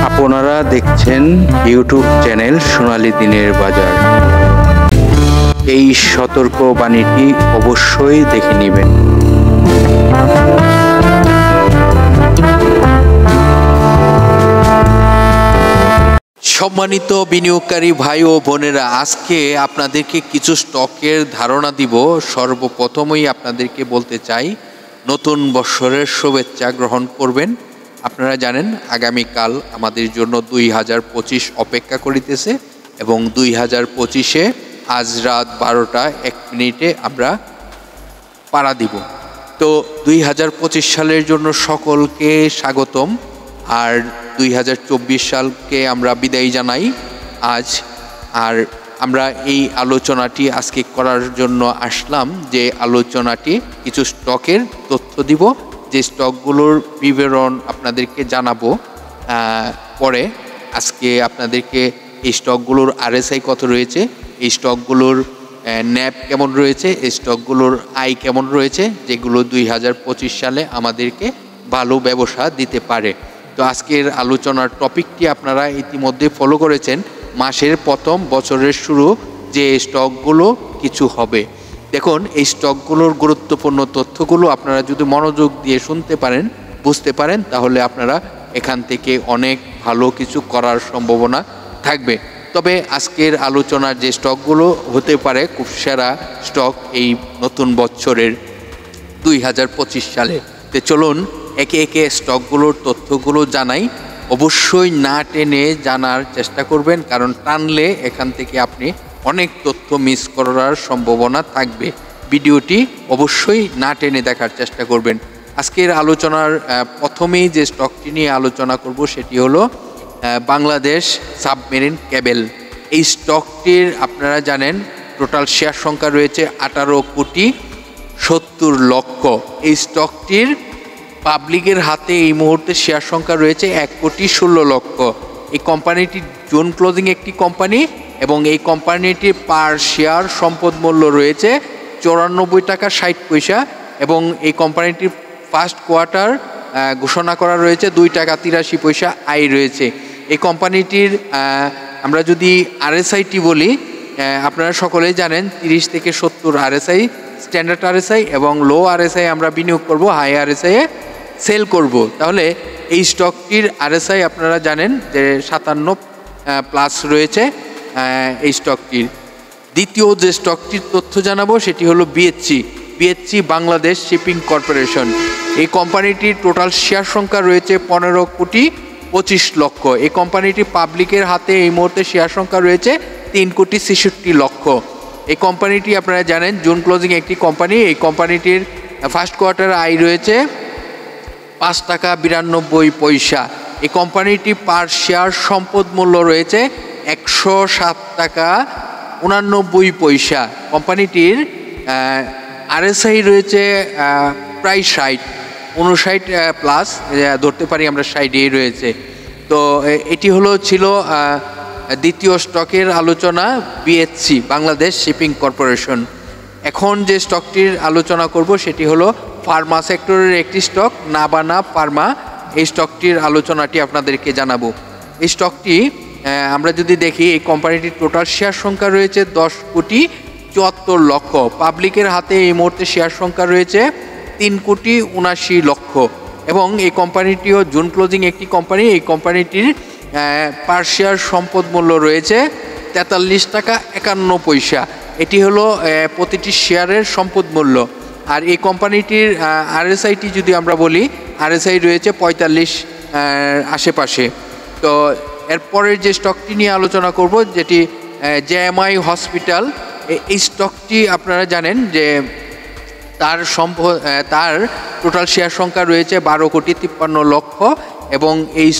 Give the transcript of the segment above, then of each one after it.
আপনারা দেখছেন YouTube channel সোনালী দিনের বাজার। এই সতর্ক বাণীটি অবশ্যই দেখে নেবেন। সম্মানিত বিনিয়োগকারী ভাই ও বোনেরা, আজকে আপনাদেরকে কিছু স্টকের ধারণা দিব। সর্বপ্রথমেই আপনাদেরকে বলতে চাই, নতুন বৎসরের শুভেচ্ছা গ্রহণ করবেন। আপনারা জানেন আগামীকাল আমাদের জন্য 2025 অপেক্ষা করিতেছে এবং 2025-এ আজ রাত 12:01 আমরা পাড়া দিব। তো 2025 সালের জন্য সকলকে স্বাগতম। আর 2024 সালকে আমরা বিদায় জানাই আজ। আর আমরা এই আলোচনাটি আজকে করার জন্য আসলাম, যে আলোচনাটি কিছু স্টকের তথ্য দিব, যে স্টকগুলোর বিবরণ আপনাদেরকে জানাবো পরে। আজকে আপনাদেরকে এই স্টকগুলোর আরএসআই কত রয়েছে, এই স্টকগুলোর ন্যাপ কেমন রয়েছে, এই স্টকগুলোর আয় কেমন রয়েছে, যেগুলো 2025 সালে আমাদেরকে ভালো ব্যবসা দিতে পারে। তো আজকের আলোচনার টপিকটি আপনারা ইতিমধ্যে ফলো করেছেন। মাসের প্রথম, বছরের শুরু যে স্টকগুলো কিছু হবে। দেখুন, এই স্টকগুলোর গুরুত্বপূর্ণ তথ্যগুলো আপনারা যদি মনোযোগ দিয়ে শুনতে পারেন, বুঝতে পারেন, তাহলে আপনারা এখান থেকে অনেক ভালো কিছু করার সম্ভাবনা থাকবে। তবে আজকের আলোচনার যে স্টকগুলো হতে পারে খুব সেরা স্টক এই নতুন বছরের 2025 সালে। তো চলুন একে একে স্টকগুলোর তথ্যগুলো জানাই। অবশ্যই না টেনে জানার চেষ্টা করবেন, কারণ টানলে এখান থেকে আপনি অনেক তথ্য মিস করার সম্ভাবনা থাকবে। ভিডিওটি অবশ্যই না টেনে দেখার চেষ্টা করবেন। আজকের আলোচনার প্রথমেই যে স্টকটি নিয়ে আলোচনা করব সেটি হলো বাংলাদেশ সাবমেরিন কেবল। এই স্টকটির আপনারা জানেন টোটাল শেয়ার সংখ্যা রয়েছে 18,70,00,000। এই স্টকটির পাবলিকের হাতে এই মুহূর্তে শেয়ার সংখ্যা রয়েছে 1,16,00,000। এই কোম্পানিটি জুন ক্লোজিং একটি কোম্পানি এবং এই কোম্পানিটির পার শেয়ার সম্পদ মূল্য রয়েছে 94 টাকা 60 পয়সা এবং এই কোম্পানিটির ফার্স্ট কোয়ার্টার ঘোষণা করা রয়েছে 2 টাকা 83 পয়সা আয় রয়েছে। এই কোম্পানিটির আমরা যদি আরএসআইটি বলি, আপনারা সকলেই জানেন 30 থেকে 70 আরএসআই স্ট্যান্ডার্ড আরএসআই এবং লো আরএসআই আমরা বিনিয়োগ করব, হাই আরএসআই এ সেল করব। তাহলে এই স্টকটির আরএসআই আপনারা জানেন যে 57+ রয়েছে এই স্টকটির। দ্বিতীয় যে স্টকটির তথ্য জানাবো সেটি হলো বিএচসি বাংলাদেশ শিপিং কর্পোরেশন। এই কোম্পানিটির টোটাল শেয়ার সংখ্যা রয়েছে 15,25,00,000। এই কোম্পানিটি পাবলিকের হাতে এই মুহূর্তে শেয়ার সংখ্যা রয়েছে 3,63,00,000। এই কোম্পানিটি আপনারা জানেন জুন ক্লোজিং একটি কোম্পানি। এই কোম্পানিটির ফার্স্ট কোয়ার্টার আয় রয়েছে 5 টাকা 92 পয়সা। এই কোম্পানিটি পার শেয়ার সম্পদ মূল্য রয়েছে 107 টাকা 89 পয়সা। কোম্পানিটির আরএসআই রয়েছে প্রায় 59+ ধরতে পারি আমরা, 60 রয়েছে। তো এটি ছিল দ্বিতীয় স্টকের আলোচনা, বিএচসি বাংলাদেশ শিপিং কর্পোরেশন। এখন যে স্টকটির আলোচনা করব সেটি হলো ফার্মা সেক্টরের একটি স্টক, নাবানা ফার্মা। এই স্টকটির আলোচনাটি আপনাদেরকে জানাবো। এই স্টকটি আমরা যদি দেখি, এই কোম্পানিটির টোটাল শেয়ার সংখ্যা রয়েছে 10,74,00,000। পাবলিকের হাতে এই মুহূর্তে শেয়ার সংখ্যা রয়েছে 3,79,00,000 এবং এই কোম্পানিটিও জুন ক্লোজিং একটি কোম্পানি। এই কোম্পানিটির পার শেয়ার সম্পদ মূল্য রয়েছে 43 টাকা 51 পয়সা। এটি হলো প্রতিটি শেয়ারের সম্পদ মূল্য। আর এই কোম্পানিটির আরএসআইটি যদি আমরা বলি, আরএসআই রয়েছে 45 আশেপাশে। তো এরপরের যে স্টকটি নিয়ে আলোচনা করব, যেটি জেএমআই হসপিটাল। এই স্টকটি আপনারা জানেন যে তার টোটাল শেয়ার সংখ্যা রয়েছে 12,53,00,000 এবং এই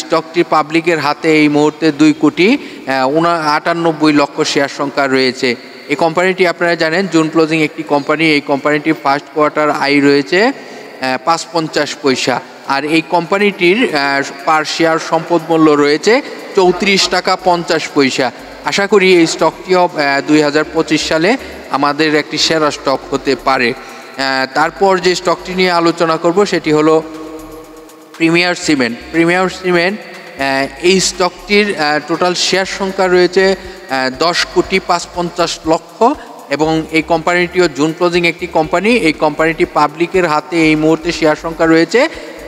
স্টকটির পাবলিকের হাতে এই মুহূর্তে 2,98,00,000 শেয়ার সংখ্যা রয়েছে। এই কোম্পানিটি আপনারা জানেন জুন ক্লোজিং একটি কোম্পানি। এই কোম্পানিটির ফার্স্ট কোয়ার্টার আয় রয়েছে 5.50 পয়সা আর এই কোম্পানিটির পার শেয়ার সম্পদ মূল্য রয়েছে 34 টাকা 50 পয়সা। আশা করি এই স্টকটিও 2025 সালে আমাদের একটি সেরা স্টক হতে পারে। তারপর যে স্টকটি নিয়ে আলোচনা করব সেটি হলো প্রিমিয়ার সিমেন্ট এই স্টকটির টোটাল শেয়ার সংখ্যা রয়েছে 10,55,00,000 এবং এই কোম্পানিটিও জুন ক্লোজিং একটি কোম্পানি। এই কোম্পানিটি পাবলিকের হাতে এই মুহূর্তে শেয়ার সংখ্যা রয়েছে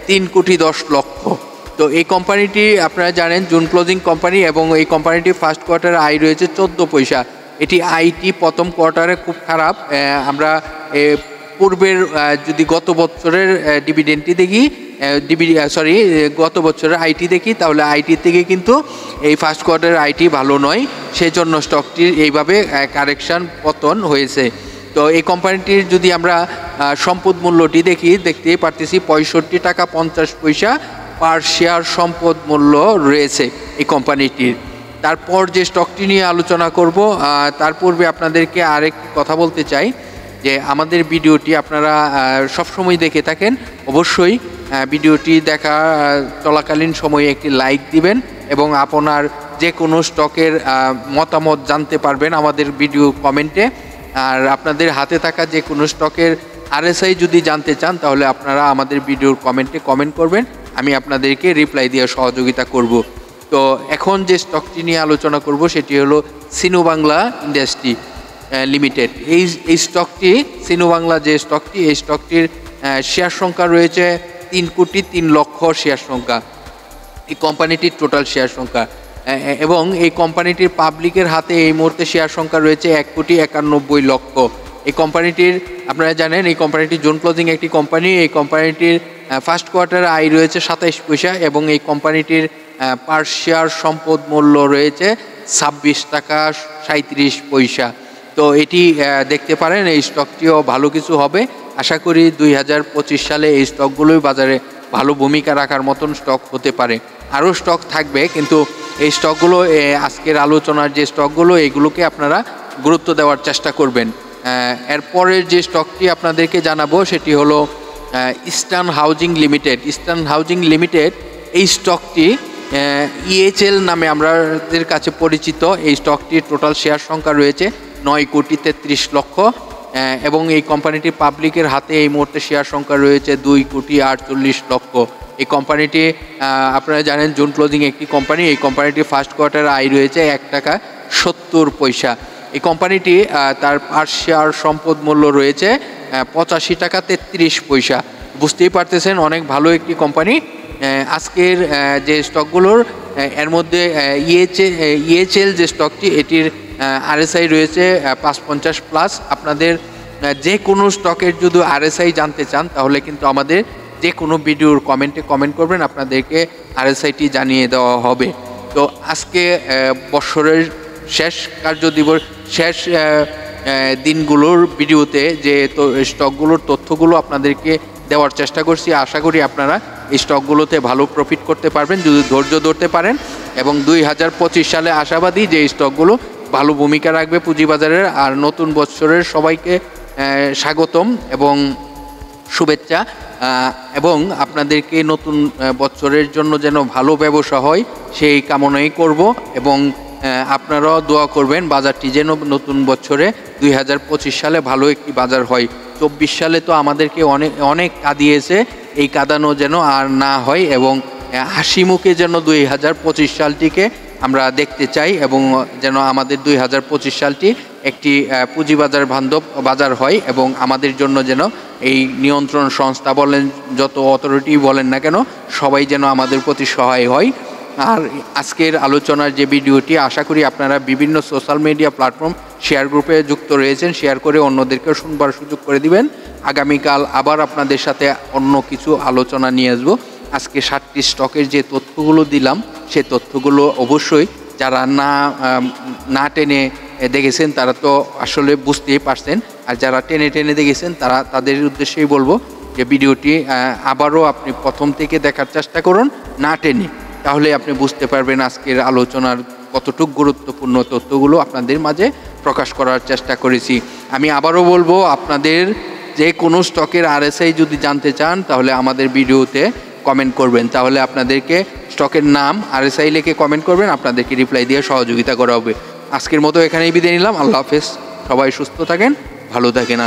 3,10,00,000। তো এই কোম্পানিটি আপনারা জানেন জুন ক্লোজিং কোম্পানি এবং এই কোম্পানিটি ফার্স্ট কোয়ার্টারে আয় রয়েছে 14 পয়সা। এটি আইটি প্রথম কোয়ার্টারে খুব খারাপ। আমরা পূর্বের যদি গত বছরের ডিভিডেন্ডটি দেখি গত বছরের আইটি দেখি তাহলে আইটি থেকে কিন্তু এই ফার্স্ট কোয়ার্টারের আইটি ভালো নয়, সেজন্য স্টকটির এইভাবে কারেকশন পতন হয়েছে। তো এই কোম্পানিটির যদি আমরা সম্পদ মূল্যটি দেখতে পারতেছি 65 টাকা 50 পয়সা পার শেয়ার সম্পদ মূল্য রয়েছে এই কোম্পানিটির। তারপর যে স্টকটি নিয়ে আলোচনা করব তার পূর্বে আপনাদেরকে আরেকটি কথা বলতে চাই যে আমাদের ভিডিওটি আপনারা সবসময় দেখে থাকেন, অবশ্যই ভিডিওটি দেখা চলাকালীন সময়ে একটি লাইক দিবেন এবং আপনার যে কোনো স্টকের মতামত জানতে পারবেন আমাদের ভিডিও কমেন্টে। আর আপনাদের হাতে থাকা যে কোনো স্টকের আরএসআই যদি জানতে চান তাহলে আপনারা আমাদের ভিডিওর কমেন্টে কমেন্ট করবেন, আমি আপনাদেরকে রিপ্লাই দিয়ে সহযোগিতা করব। তো এখন যে স্টকটি নিয়ে আলোচনা করব সেটি হলো সিনু বাংলা ইন্ডাস্ট্রি লিমিটেড। এই স্টকটি সিনু বাংলা যে স্টকটি, এই স্টকটির শেয়ার সংখ্যা রয়েছে 3,03,00,000 শেয়ার সংখ্যা এই কোম্পানিটির টোটাল শেয়ার সংখ্যা, এবং এই কোম্পানিটির পাবলিকের হাতে এই মুহূর্তে শেয়ার সংখ্যা রয়েছে 1,91,00,000। এই কোম্পানিটির আপনারা জানেন এই কোম্পানিটি জুন ক্লোজিং একটি কোম্পানি। এই কোম্পানিটির ফার্স্ট কোয়ার্টারে আয় রয়েছে 27 পয়সা এবং এই কোম্পানিটির পার শেয়ার সম্পদ মূল্য রয়েছে 26 টাকা 37 পয়সা। তো এটি দেখতে পারেন এই স্টকটিও ভালো কিছু হবে। আশা করি 2025 সালে এই স্টকগুলোই বাজারে ভালো ভূমিকা রাখার মতন স্টক হতে পারে। আরও স্টক থাকবে কিন্তু এই স্টকগুলো আজকের আলোচনার যে স্টকগুলো এগুলোকে আপনারা গুরুত্ব দেওয়ার চেষ্টা করবেন। এরপরের যে স্টকটি আপনাদেরকে জানাবো সেটি হলো ইস্টার্ন হাউজিং লিমিটেড। এই স্টকটি ইএচএল নামে আমাদের কাছে পরিচিত। এই স্টকটির টোটাল শেয়ার সংখ্যা রয়েছে 9,33,00,000 এবং এই কোম্পানিটি পাবলিকের হাতে এই মুহূর্তে শেয়ার সংখ্যা রয়েছে 2,48,00,000। এই কোম্পানিটি আপনারা জানেন জুন ক্লোজিং একটি কোম্পানি। এই কোম্পানিটি ফার্স্ট কোয়ার্টার আয় রয়েছে 1 টাকা 70 পয়সা। এই কোম্পানিটি তার পার শেয়ার সম্পদ মূল্য রয়েছে 85 টাকা 33 পয়সা। বুঝতেই পারতেছেন অনেক ভালো একটি কোম্পানি। আজকের যে স্টকগুলোর এর মধ্যে ইএচএল যে স্টকটি এটির আরএসআই রয়েছে 550+। আপনাদের যে কোনো স্টকের যদি আরএসআই জানতে চান তাহলে কিন্তু আমাদের যে কোনো ভিডিওর কমেন্টে কমেন্ট করবেন, আপনাদেরকে আরএসআইটি জানিয়ে দেওয়া হবে। তো আজকে বছরের শেষ কার্যদিবস শেষ দিনগুলোর ভিডিওতে যে স্টকগুলোর তথ্যগুলো আপনাদেরকে দেওয়ার চেষ্টা করছি। আশা করি আপনারা এই স্টকগুলোতে ভালো প্রফিট করতে পারবেন যদি ধৈর্য ধরতে পারেন, এবং 2025 সালে আশাবাদী যে স্টকগুলো ভালো ভূমিকা রাখবে পুঁজিবাজারের। আর নতুন বছরের সবাইকে স্বাগতম এবং শুভেচ্ছা, এবং আপনাদেরকে নতুন বছরের জন্য যেন ভালো ব্যবসা হয় সেই কামনাই করব, এবং আপনারাও দোয়া করবেন বাজারটি যেন নতুন বছরে 2025 সালে ভালো একটি বাজার হয়। 24 সালে তো আমাদেরকে অনেক কাঁদিয়েছে, এই কাঁদানো যেন আর না হয় এবং হাসি মুখে যেন 2025 সালটিকে আমরা দেখতে চাই, এবং যেন আমাদের 2025 সালটি একটি পুঁজিবাজার বান্ধব বাজার হয় এবং আমাদের জন্য যেন এই নিয়ন্ত্রণ সংস্থা বলেন যত অথরিটি বলেন না কেন সবাই যেন আমাদের প্রতি সহায় হয়। আর আজকের আলোচনার যে ভিডিওটি আশা করি আপনারা বিভিন্ন সোশ্যাল মিডিয়া প্ল্যাটফর্ম শেয়ার গ্রুপে যুক্ত রয়েছেন, শেয়ার করে অন্যদেরকেও শুনবার সুযোগ করে দিবেন। আগামীকাল আবার আপনাদের সাথে অন্য কিছু আলোচনা নিয়ে আসবো। আজকে 7টি স্টকের যে তথ্যগুলো দিলাম সেই তথ্যগুলো অবশ্যই যারা না টেনে দেখেছেন তারা তো আসলে বুঝতেই পারছেন, আর যারা টেনে দেখেছেন তাদের উদ্দেশ্যেই বলবো যে ভিডিওটি আবারও আপনি প্রথম থেকে দেখার চেষ্টা করুন না টেনে, তাহলে আপনি বুঝতে পারবেন আজকের আলোচনার কতটুকু গুরুত্বপূর্ণ তথ্যগুলো আপনাদের মাঝে প্রকাশ করার চেষ্টা করেছি। আমি আবারও বলবো আপনাদের যে কোনো স্টকের আরএসআই যদি জানতে চান তাহলে আমাদের ভিডিওতে কমেন্ট করবেন, তাহলে আপনাদেরকে স্টকের নাম আরএসআই লিখে কমেন্ট করবেন, আপনাদেরকে রিপ্লাই দিয়ে সহযোগিতা করা হবে। আজকের মতো এখানেই বিদায় নিলাম। আল্লাহ হাফেজ। সবাই সুস্থ থাকেন, ভালো থাকেন।